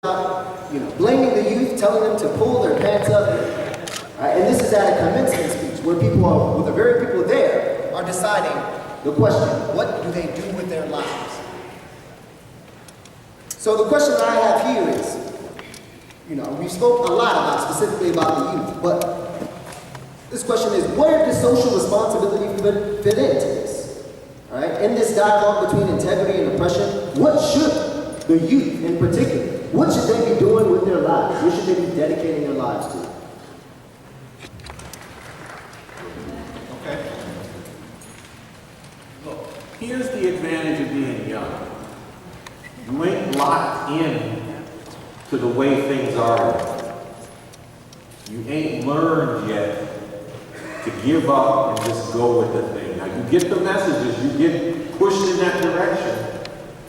blaming the youth, telling them to pull their pants up. And this is at a commencement speech where the very people there are deciding the question, what do they do with their lives? So the question that I have here is, we spoke a lot specifically about the youth, but this question is, where does social responsibility fit into this? All right? In this dialogue between integrity and oppression, what should the youth in particular, what should they be doing with their lives? What should they be dedicating their lives to? Okay. Look, here's the advantage of being young. You ain't locked in to the way things are. You ain't learned yet to give up and just go with the thing. Now, you get the messages, you get pushed in that direction,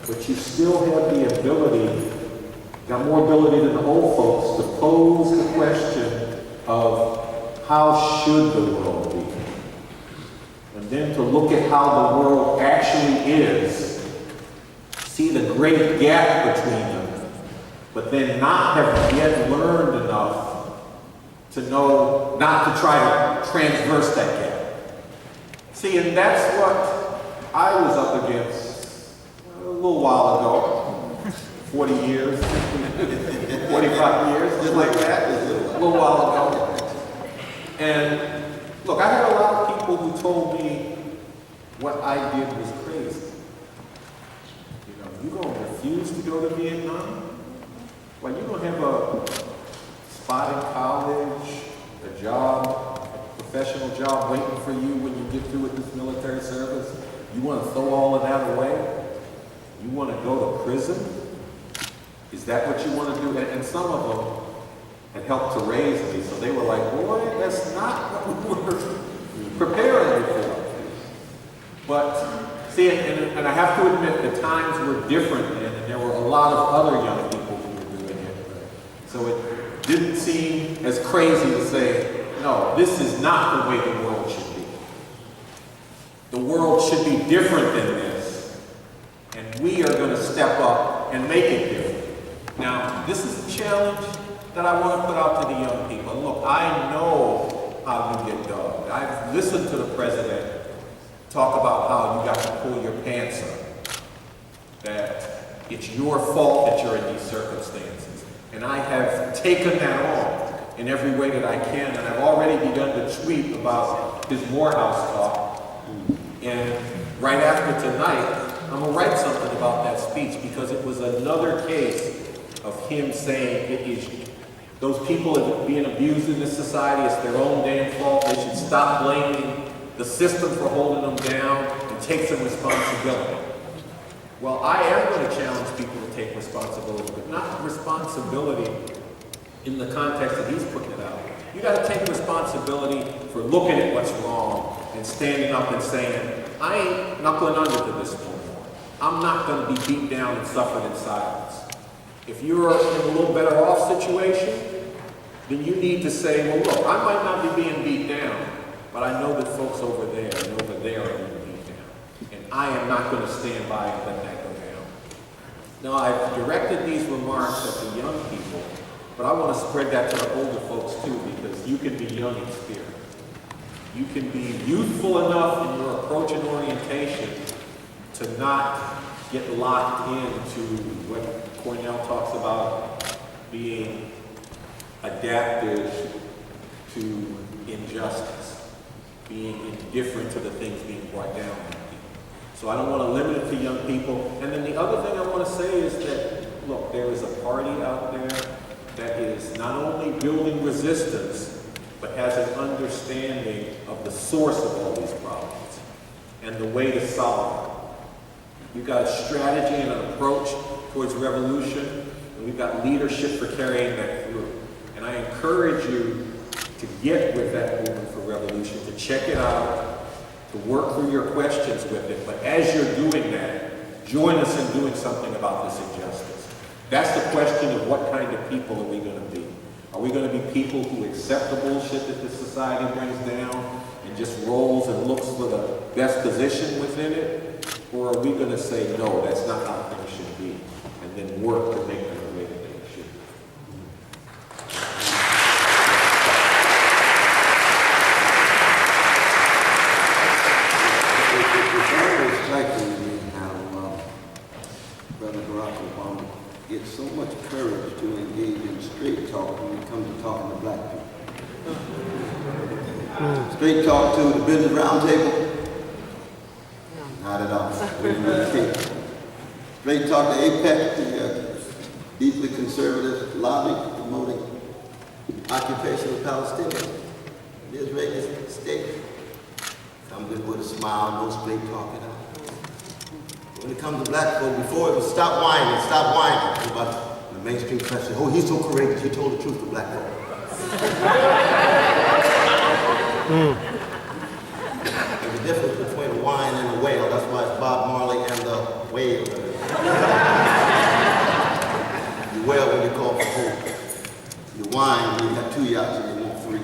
but you still have the ability, got more ability than the old folks, to pose the question of how should the world be? And then to look at how the world actually is, see the great gap between them, but then not have yet learned enough to know not to try to transverse that gap. See, and that's what I was up against a little while ago, 40 years, 45 years, just like that, a little while ago. And look, I had a lot of people who told me what I did was crazy. You gonna refuse to go to Vietnam? Well, you gonna have a spot in college, a job, a professional job waiting for you when you get through with this military service? You want to throw all of that away? You want to go to prison? Is that what you want to do? And some of them had helped to raise me, so they were like, boy, that's not what we were preparing you for. But see, and I have to admit, the times were different then, and there were a lot of other young people who were doing it. So it didn't seem as crazy to say, no, this is not the way the world should be. The world should be different than this, and we are going to step up and make it different. Now, this is a challenge that I want to put out to the young people. Look, I know how you get dogged. I've listened to the president talk about how you got to pull your pants up, that it's your fault that you're in these circumstances. And I have taken that on in every way that I can, and I've already begun to tweet about his Morehouse talk. And right after tonight, I'm going to write something about that speech, because it was another case of him saying it is those people are being abused in this society, it's their own damn fault, they should stop blaming the system for holding them down and take some responsibility. Well, I am going to challenge people to take responsibility, but not responsibility in the context that he's putting it out. You got to take responsibility for looking at what's wrong and standing up and saying, I ain't knuckling under to this no more. I'm not going to be beat down and suffered in silence. If you're in a little better off situation, then you need to say, well, look, I might not be being beat down, but I know that folks over there and over there are being beat down. And I am not going to stand by and let that go down. Now, I've directed these remarks at the young people, but I want to spread that to the older folks too, because you can be young in spirit. You can be youthful enough in your approach and orientation to not get locked into what Cornel talks about being adapted to injustice, being indifferent to the things being brought down on people. So I don't want to limit it to young people. And then the other thing I want to say is that, look, there is a party out there that is not only building resistance, but has an understanding of the source of all these problems and the way to solve them. We've got a strategy and an approach towards revolution, and we've got leadership for carrying that through. And I encourage you to get with that movement for revolution, to check it out, to work through your questions with it. But as you're doing that, join us in doing something about this injustice. That's the question of what kind of people are we going to be? Are we going to be people who accept the bullshit that this society brings down and just rolls and looks for the best position within it? Or are we going to say, no, that's not how things should be, and then work to make them the way that they should be? much courage to engage in straight talk when it comes to talking to black people. Straight talk to the business roundtable? Not at all. We didn't really care. Straight talk to APEC, the deeply conservative lobby promoting occupation of Palestinians, the Israeli state. Comes in with a smile, no straight talking out. When it comes to black folk, before it was stop whining. But the mainstream press said, oh, he's so courageous, he told the truth to black folk. There's a difference between a whine and a wail. That's why it's Bob Marley and the Wail. You wail when you call for hope. You whine when you have 2 yachts and you want 3.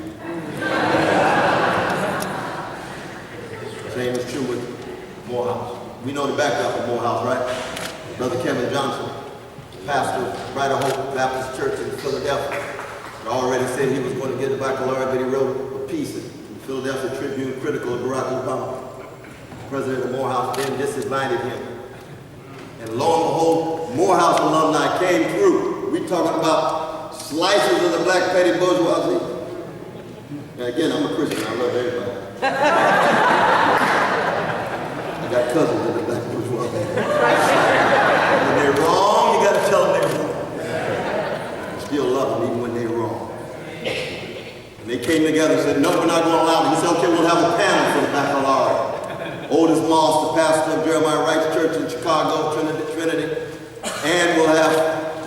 Same is true with Morehouse. We know the background of Morehouse, right? Brother Kevin Johnson, pastor of Brighter Hope Baptist Church in Philadelphia, had already said he was going to get a baccalaureate, but he wrote a piece in the Philadelphia Tribune critical of Barack Obama. President of Morehouse then disinvited him. And lo and behold, Morehouse alumni came through. We're talking about slices of the black petty bourgeoisie. And again, I'm a Christian, I love everybody. I got cousins in the black bourgeoisie. When they're wrong, you got to tell them they're wrong. I still love them even when they're wrong. And they came together and said, no, we're not going to allow them. He said, okay, we'll have a panel for the baccalaureate. Otis Moss, the pastor of Jeremiah Wright's church in Chicago, Trinity. And we'll have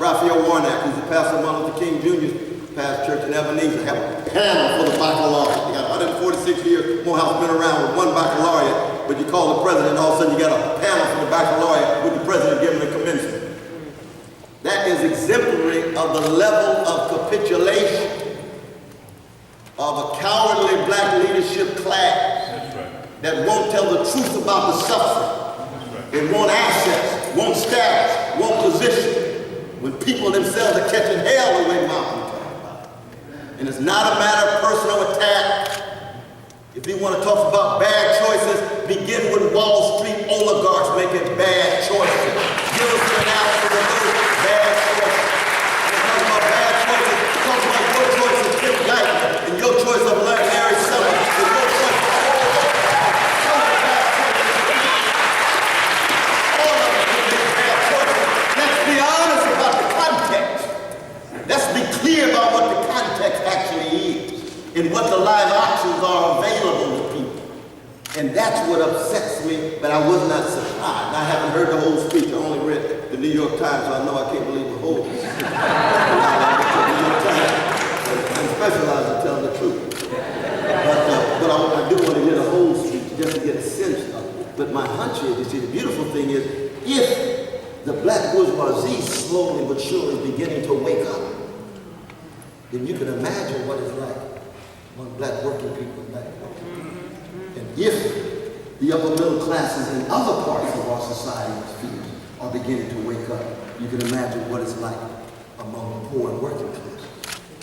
Raphael Warnock, who's the pastor of Martin Luther King Jr.'s past church in Ebenezer, have a panel for the baccalaureate. They got 146 years, Morehouse been around with 1 baccalaureate, but you call the president, all of a sudden you got a panel for the baccalaureate with the president giving the commencement. That is exemplary of the level of capitulation of a cowardly black leadership class that won't tell the truth about the suffering. They want assets, want status, want position, when people themselves are catching hell the way Malcolm talked about. And it's not a matter of personal attack. If you want to talk about bad choices, begin with Wall Street oligarchs making bad choices. Give us an analysis of those bad choices. When we talk about bad choices, talk about your choice of Kim Guyton and your choice of Larry Summers and your choice of all of them make bad choices. Let's be honest about the context. Let's be clear about what the context actually is and what the live options are available to people. And that's what upsets me, but I was not surprised. I haven't heard the whole speech. I only read the New York Times, so I know I can't believe the whole speech. The New York Times. I'm specialized in telling the truth. But I do want to hear the whole speech just to get a sense of it. But my hunch is, you see, the beautiful thing is, if the black bourgeoisie slowly but surely is beginning to wake up, then you can imagine what it's like among black working people and black people. And if the upper middle classes in other parts of our society and spheres are beginning to wake up, you can imagine what it's like among the poor and working class.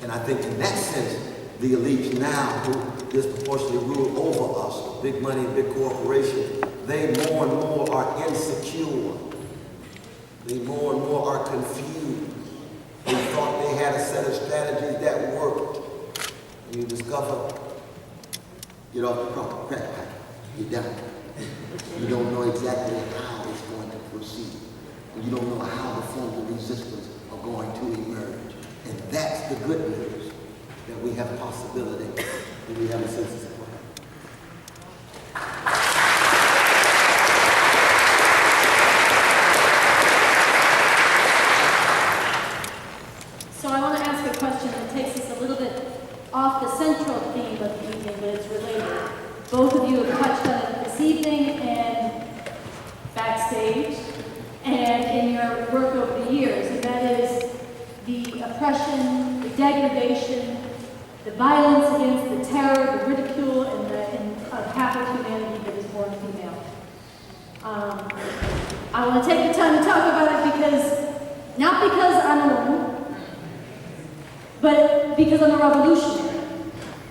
And I think in that sense, the elites now who disproportionately rule over us, big money, big corporations, they more and more are insecure. They more and more are confused. They thought they had a set of strategies that worked. And you discover, get off the crack pipe. You're done. You don't know exactly how it's going to proceed. And you don't know how the forms of resistance are going to emerge. And that's the good news, that we have possibility, and we have a sense of support. So I want to ask a question that takes us a little bit off the central theme of the evening, but it's related. Both of you have touched on it this evening and backstage and in your work over the years, and that is the oppression, the degradation, the violence against the terror, the ridicule, and of half of humanity that is born female. I want to take the time to talk about it because, not because I'm a woman, but because I'm a revolutionary.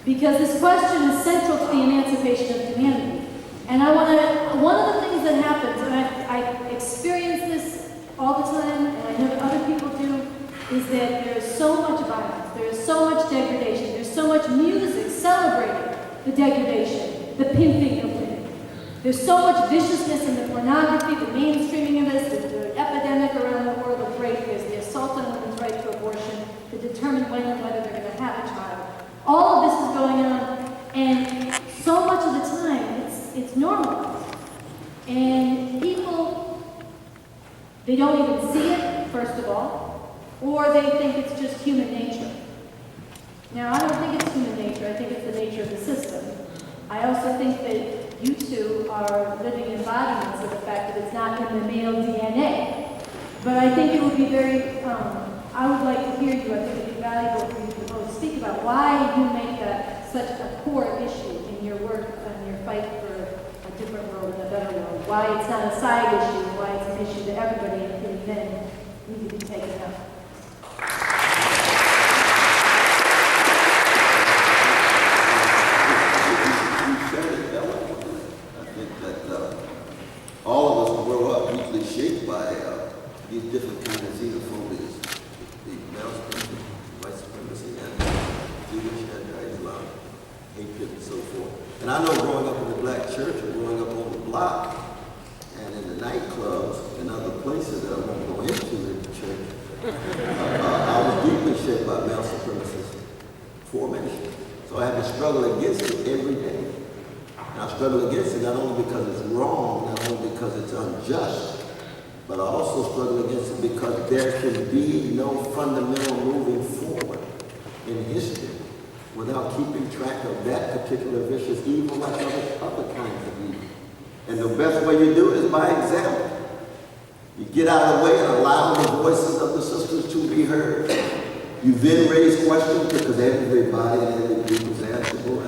Because this question is central to the emancipation of humanity. And one of the things that happens, and I experience this all the time, and I know that other people do, is that there is so much violence, there is so much degradation, there's so much music celebrating the degradation, the pimping of women. There's so much viciousness in the pornography, the mainstreaming of this, the epidemic around the world of rape, there's the assault on women's right to abortion, to determine when and whether they're going to have a child. All of this is going on, and so much of the time it's normalized. And people, they don't even see it, first of all, or they think it's just human nature. Now, I don't think it's human nature, I think it's the nature of the system. I also think that you two are living embodiments of the fact that it's not in the male DNA. But I think it would be very, I would like to hear you, I think it would be valuable for you to both speak about why you make that such a core issue in your work and your fight for a different world and a better world. Why it's not a side issue, why it's an issue that everybody, including men, need to be taking up. All of us grow up usually shaped by these different kinds of xenophobias, the male supremacy, white supremacy, and Jewish and Islam, hatred and so forth. And I know growing up in the black church or growing up on the block and in the nightclubs and other places that I won't go into in the church, I was deeply shaped by male supremacist formation. So I have to struggle against it every day. And I struggle against it not only because it's wrong, not only because it's unjust, but I also struggle against it because there can be no fundamental moving forward in history without keeping track of that particular vicious evil like other kinds of evil. And the best way you do it is by example. You get out of the way and allow the voices of the sisters to be heard. You then raise questions because everybody and every group is answerable.